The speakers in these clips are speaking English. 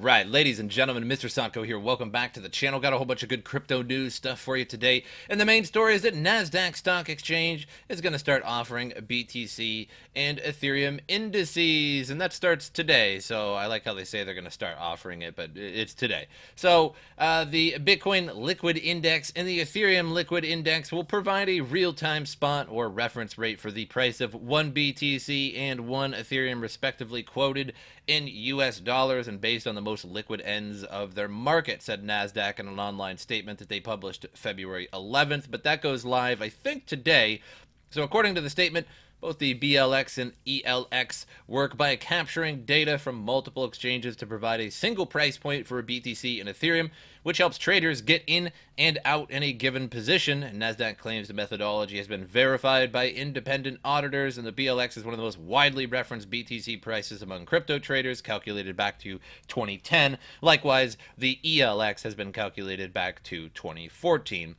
Right, ladies and gentlemen, MrSotko here. Welcome back to the channel. Got a whole bunch of good crypto news stuff for you today. And the main story is that Nasdaq Stock Exchange is going to start offering BTC and Ethereum indices. And that starts today. So I like how they say they're going to start offering it, but it's today. So the Bitcoin Liquid Index and the Ethereum Liquid Index will provide a real-time spot or reference rate for the price of one BTC and one Ethereum, respectively, quoted in US dollars and based on the most liquid ends of their market, said Nasdaq in an online statement that they published February 11th. But that goes live, I think, today. So according to the statement, both the BLX and ELX work by capturing data from multiple exchanges to provide a single price point for a BTC and Ethereum, which helps traders get in and out in a given position. And Nasdaq claims the methodology has been verified by independent auditors, and the BLX is one of the most widely referenced BTC prices among crypto traders, calculated back to 2010. Likewise, the ELX has been calculated back to 2014.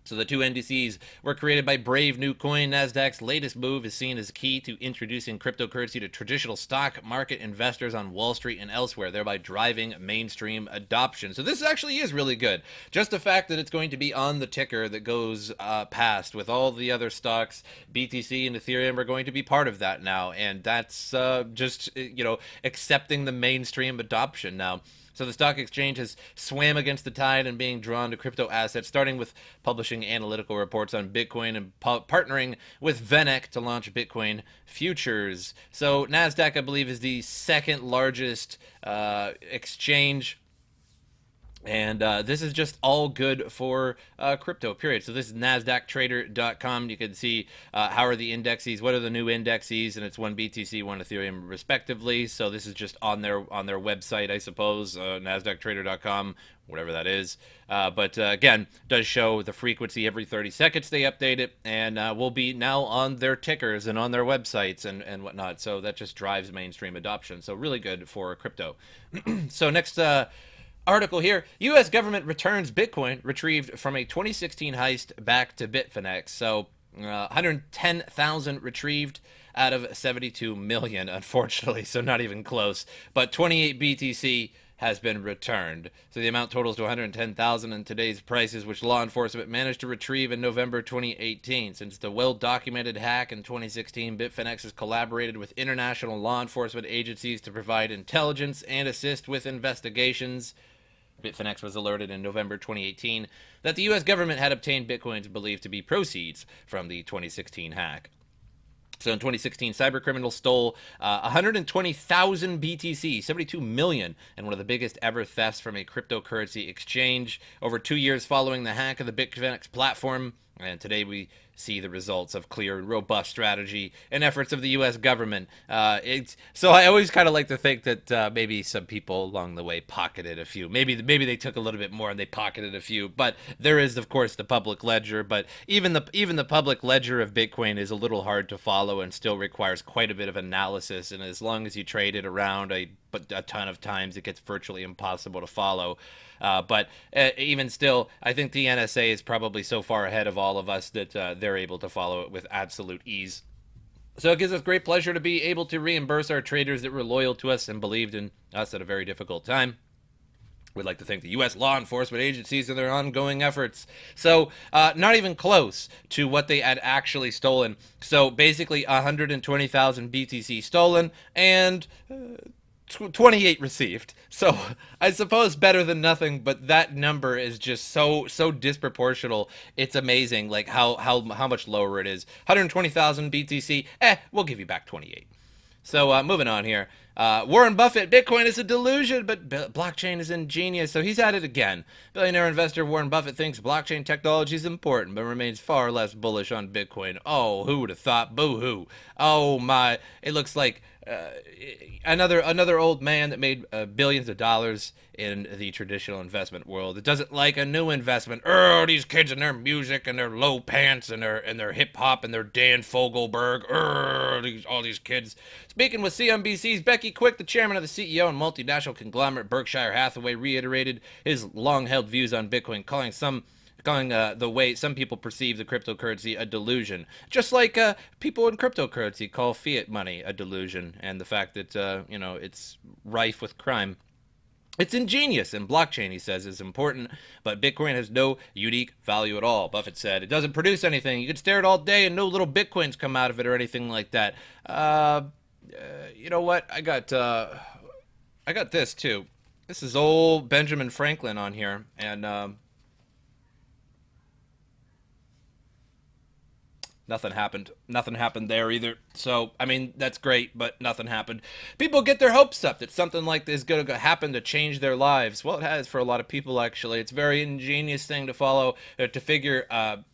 So the two indices were created by Brave New Coin. Nasdaq's latest move is seen as key to introducing cryptocurrency to traditional stock market investors on Wall Street and elsewhere, thereby driving mainstream adoption. So this actually is really good. Just the fact that it's going to be on the ticker that goes past with all the other stocks, BTC and Ethereum are going to be part of that now. And that's just, accepting the mainstream adoption now. So the stock exchange has swam against the tide and being drawn to crypto assets, starting with publishing analytical reports on Bitcoin and partnering with VanEck to launch Bitcoin futures. So Nasdaq, I believe, is the second largest exchange. And this is just all good for crypto, period. So this is NasdaqTrader.com. You can see how are the indexes, what are the new indexes, and it's one BTC, one Ethereum, respectively. So this is just on their website, I suppose, NasdaqTrader.com, whatever that is. But again, does show the frequency every 30 seconds they update it, and will be now on their tickers and on their websites and whatnot. So that just drives mainstream adoption. So really good for crypto. So next article here, U.S. government returns Bitcoin retrieved from a 2016 heist back to Bitfinex. So 110,000 retrieved out of 72 million, unfortunately, so not even close. But 28 BTC has been returned. So the amount totals to 110,000 in today's prices, which law enforcement managed to retrieve in November 2018. Since the well-documented hack in 2016, Bitfinex has collaborated with international law enforcement agencies to provide intelligence and assist with investigations. Bitfinex was alerted in November 2018 that the U.S. government had obtained Bitcoins believed to be proceeds from the 2016 hack. So in 2016, cybercriminals stole 120,000 BTC, 72 million, and one of the biggest ever thefts from a cryptocurrency exchange over 2 years following the hack of the Bitfinex platform. And today we see the results of clear and robust strategy and efforts of the U.S. government. So I always kind of like to think that maybe some people along the way pocketed a few. Maybe they took a little bit more and they pocketed a few. But there is, of course, the public ledger. But even the public ledger of Bitcoin is a little hard to follow and still requires quite a bit of analysis. And as long as you trade it around a ton of times, it gets virtually impossible to follow. But even still, I think the NSA is probably so far ahead of all of us that they're able to follow it with absolute ease. So it gives us great pleasure to be able to reimburse our traders that were loyal to us and believed in us at a very difficult time. We'd like to thank the U.S. law enforcement agencies for their ongoing efforts. So not even close to what they had actually stolen. So basically 120,000 BTC stolen and 28 received. So I suppose better than nothing, but that number is just so disproportional. It's amazing, like how much lower it is. 120,000 BTC, we'll give you back 28. So moving on here. Warren Buffett, Bitcoin is a delusion, but blockchain is ingenious. So he's at it again. Billionaire investor Warren Buffett thinks blockchain technology is important, but remains far less bullish on Bitcoin. Oh, who would have thought? Boo-hoo. Oh, my. It looks like another old man that made billions of dollars in the traditional investment world. It doesn't like a new investment. Oh, these kids and their music and their low pants and their hip hop and their Dan Fogelberg. All these kids. Speaking with CNBC's Becky Quick, the chairman of the CEO and multinational conglomerate Berkshire Hathaway reiterated his long-held views on Bitcoin, calling the way some people perceive the cryptocurrency a delusion. Just like people in cryptocurrency call fiat money a delusion, and the fact that, it's rife with crime. It's ingenious, and blockchain, he says, is important, but Bitcoin has no unique value at all. Buffett said, it doesn't produce anything. You could stare at it all day and no little Bitcoins come out of it or anything like that. You know what? I got this, too. This is old Benjamin Franklin on here, and nothing happened. Nothing happened there either. So, I mean, that's great, but nothing happened. People get their hopes up that something like this is going to happen to change their lives. Well, it has for a lot of people, actually. It's a very ingenious thing to follow, to figure out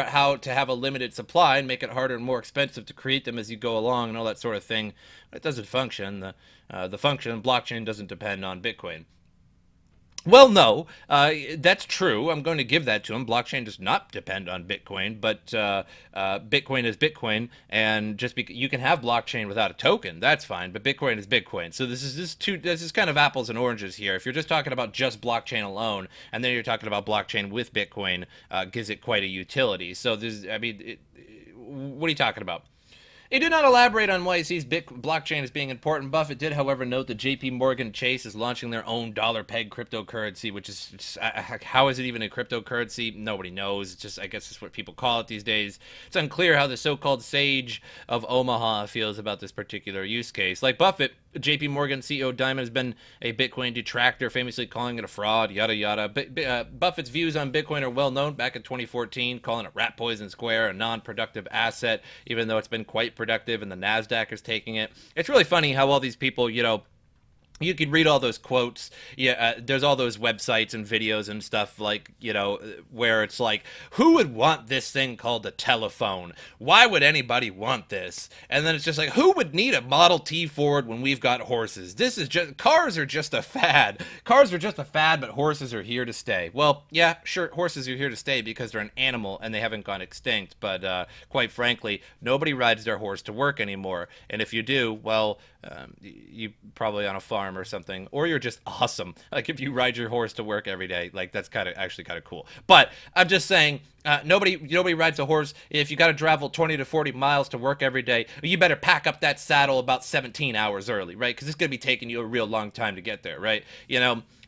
how to have a limited supply and make it harder and more expensive to create them as you go along and all that sort of thing. It doesn't function. The function blockchain doesn't depend on Bitcoin. Well, no, that's true. I'm going to give that to him. Blockchain does not depend on Bitcoin, but Bitcoin is Bitcoin, and just because you can have blockchain without a token, that's fine. But Bitcoin is Bitcoin, so this is kind of apples and oranges here. If you're just talking about just blockchain alone, and then you're talking about blockchain with Bitcoin, gives it quite a utility. So what are you talking about? He did not elaborate on why he sees blockchain as being important. Buffett did, however, note that JP Morgan Chase is launching their own dollar-pegged cryptocurrency, which is, how is it even a cryptocurrency? Nobody knows. It's just, I guess it's what people call it these days. It's unclear how the so-called sage of Omaha feels about this particular use case. Like Buffett, JP Morgan CEO Diamond has been a Bitcoin detractor, famously calling it a fraud, yada yada. Buffett's views on Bitcoin are well known back in 2014, calling it rat poison square, a non-productive asset, even though it's been quite productive and the Nasdaq is taking it. It's really funny how all these people, you can read all those quotes. Yeah, there's all those websites and videos and stuff like, where it's like, who would want this thing called a telephone? Why would anybody want this? And then it's just like, who would need a Model T Ford when we've got horses? Cars are just a fad. Cars are just a fad, but horses are here to stay. Well, yeah, sure, horses are here to stay because they're an animal and they haven't gone extinct. But quite frankly, nobody rides their horse to work anymore. And if you do, well, you probably on a farm or something, or you're just awesome. Like if you ride your horse to work every day, like that's actually kind of cool. But I'm just saying, nobody rides a horse. If you got to travel 20 to 40 miles to work every day, you better pack up that saddle about 17 hours early, right? Because it's going to be taking you a real long time to get there, right?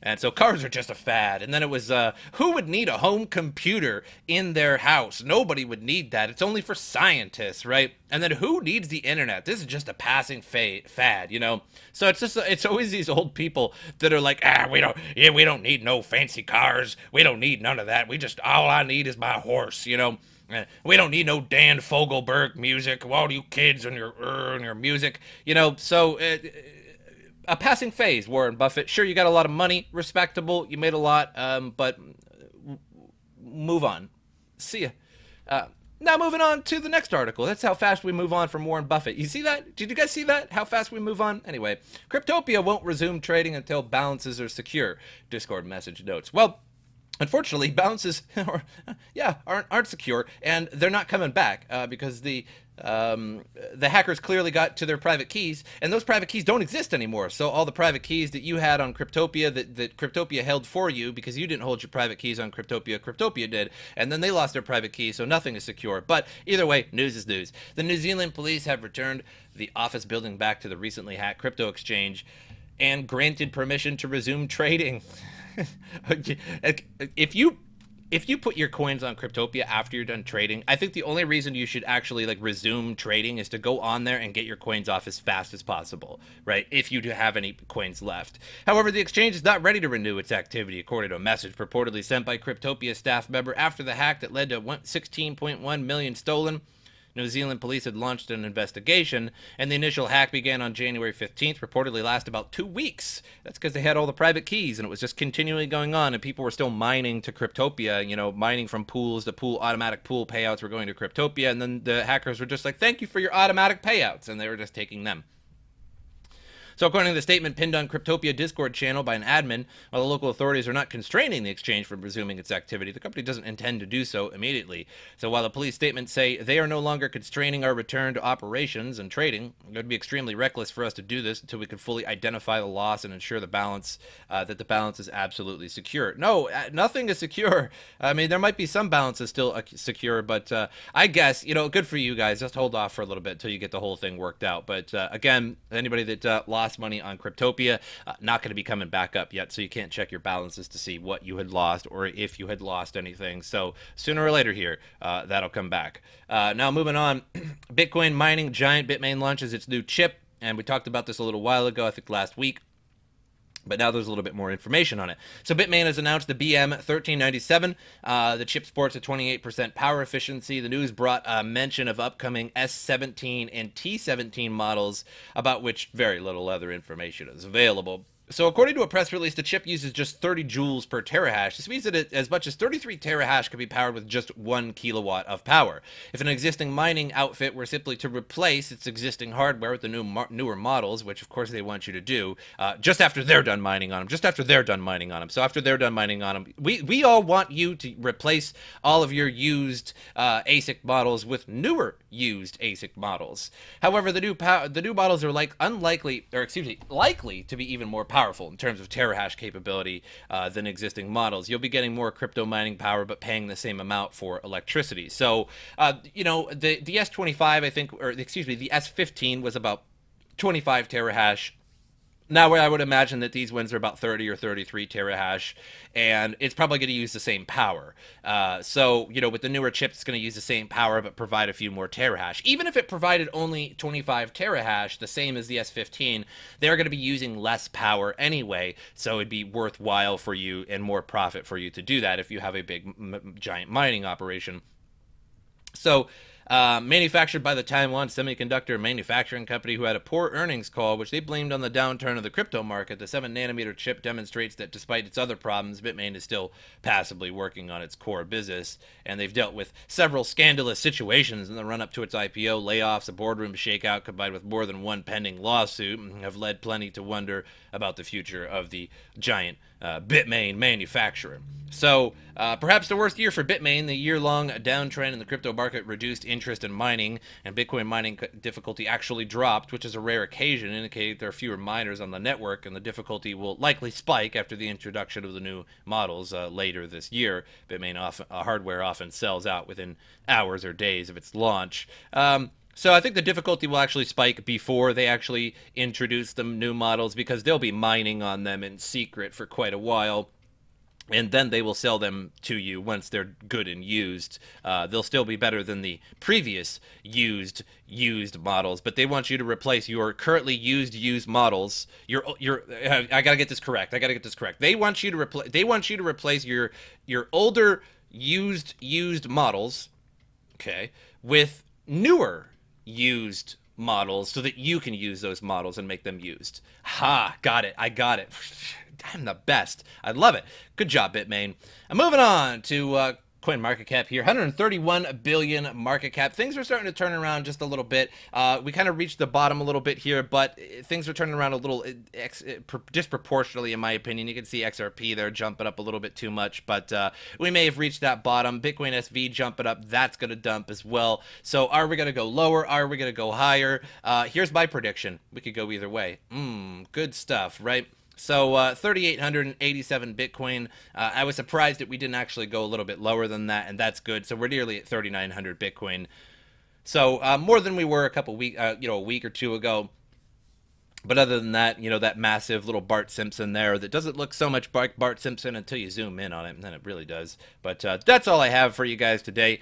And so cars are just a fad. And then it was, who would need a home computer in their house? Nobody would need that. It's only for scientists, right? And then who needs the internet? This is just a passing fad, So it's always these old people that are like, we don't need no fancy cars. We don't need none of that. All I need is my horse, We don't need no Dan Fogelberg music. All you kids and your music, So a passing phase, Warren Buffett. Sure, you got a lot of money, respectable. You made a lot, but move on. See ya. Now moving on to the next article. That's how fast we move on from Warren Buffett. You see that? Did you guys see that? How fast we move on? Anyway, CryptoPia won't resume trading until balances are secure, Discord message notes. Well, unfortunately, balances aren't secure, and they're not coming back because the hackers clearly got to their private keys, and those private keys don't exist anymore. So all the private keys that you had on CryptoPia that CryptoPia held for you because you didn't hold your private keys on CryptoPia did, and then they lost their private keys, so nothing is secure. But either way, news is news. The New Zealand police have returned the office building back to the recently hacked crypto exchange and granted permission to resume trading. If you put your coins on CryptoPia after you're done trading, I think the only reason you should actually resume trading is to go on there and get your coins off as fast as possible, right? If you do have any coins left. However, the exchange is not ready to renew its activity, according to a message purportedly sent by CryptoPia staff member after the hack that led to 16.1 million stolen. New Zealand police had launched an investigation, and the initial hack began on January 15th, reportedly last about 2 weeks. That's because they had all the private keys, and it was just continually going on, and people were still mining to CryptoPia, mining from pools. The automatic pool payouts were going to CryptoPia, and then the hackers were just like, thank you for your automatic payouts, and they were just taking them. So according to the statement pinned on CryptoPia Discord channel by an admin, while the local authorities are not constraining the exchange from resuming its activity, the company doesn't intend to do so immediately. So while the police statements say they are no longer constraining our return to operations and trading, it would be extremely reckless for us to do this until we could fully identify the loss and ensure the balance, that the balance is absolutely secure. No, nothing is secure. I mean, there might be some balances still secure, but I guess, good for you guys. Just hold off for a little bit until you get the whole thing worked out. But again, anybody that lost lost money on CryptoPia. Not going to be coming back up yet, so you can't check your balances to see what you had lost or if you had lost anything. So sooner or later here, that'll come back. Now moving on, Bitcoin mining giant Bitmain launches its new chip, and we talked about this a little while ago, I think last week. But now there's a little bit more information on it. So Bitmain has announced the BM1397. The chip sports a 28% power efficiency. The news brought a mention of upcoming S17 and T17 models, about which very little other information is available. So according to a press release, the chip uses just 30 joules per terahash. This means that as much as 33 terahash can be powered with just 1 kilowatt of power. If an existing mining outfit were simply to replace its existing hardware with the newer models, which of course they want you to do, just after they're done mining on them, So after they're done mining on them, we all want you to replace all of your used ASIC models with newer used ASIC models. However, the new models are likely to be even more powerful in terms of terahash capability than existing models. You'll be getting more crypto mining power, but paying the same amount for electricity. So, you know, the S25, I think, or excuse me, the S15 was about 25 terahash. Now, I would imagine that these ones are about 30 or 33 terahash, and it's probably going to use the same power. So, you know, with the newer chips, it's going to use the same power, but provide a few more terahash. Even if it provided only 25 terahash, the same as the S15, they're going to be using less power anyway, so it'd be worthwhile for you and more profit for you to do that if you have a big, giant mining operation. So, manufactured by the Taiwan Semiconductor Manufacturing Company, who had a poor earnings call, which they blamed on the downturn of the crypto market. The 7-nanometer chip demonstrates that despite its other problems, Bitmain is still passively working on its core business, and they've dealt with several scandalous situations in the run-up to its IPO. Layoffs, a boardroom shakeout combined with more than one pending lawsuit have led plenty to wonder about the future of the giant Bitmain manufacturer. So, perhaps the worst year for Bitmain, the year-long downtrend in the crypto market reduced interest in mining, and Bitcoin mining difficulty actually dropped, which is a rare occasion, indicating there are fewer miners on the network, and the difficulty will likely spike after the introduction of the new models later this year. Bitmain hardware often sells out within hours or days of its launch. So I think the difficulty will actually spike before they actually introduce the new models, because they'll be mining on them in secret for quite a while. And then they will sell them to you once they're good and used. They'll still be better than the previous used models, but they want you to replace your currently used models. I gotta get this correct. They want you to replace your older used models, okay, with newer used models, so that you can use those models and make them used. Ha, got it. I got it. I'm the best. I love it. Good job, Bitmain. I'm moving on to CoinMarketCap here. 131 billion market cap. Things are starting to turn around just a little bit. We kind of reached the bottom a little bit here, but things are turning around a little disproportionately, in my opinion. You can see XRP there jumping up a little bit too much, but we may have reached that bottom. Bitcoin SV jumping up. That's going to dump as well. So are we going to go lower? Are we going to go higher? Here's my prediction. We could go either way. Good stuff, right? So 3,887 Bitcoin. I was surprised that we didn't actually go a little bit lower than that, and that's good. So we're nearly at 3,900 Bitcoin. So more than we were a week or two ago. But other than that, you know, that massive little Bart Simpson there that doesn't look so much like Bart Simpson until you zoom in on it, and then it really does. But that's all I have for you guys today.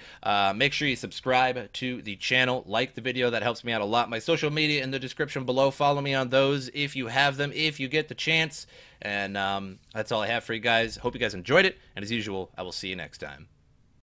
Make sure you subscribe to the channel, like the video. That helps me out a lot. My social media in the description below. Follow me on those if you have them, if you get the chance. And that's all I have for you guys. Hope you guys enjoyed it. And as usual, I will see you next time.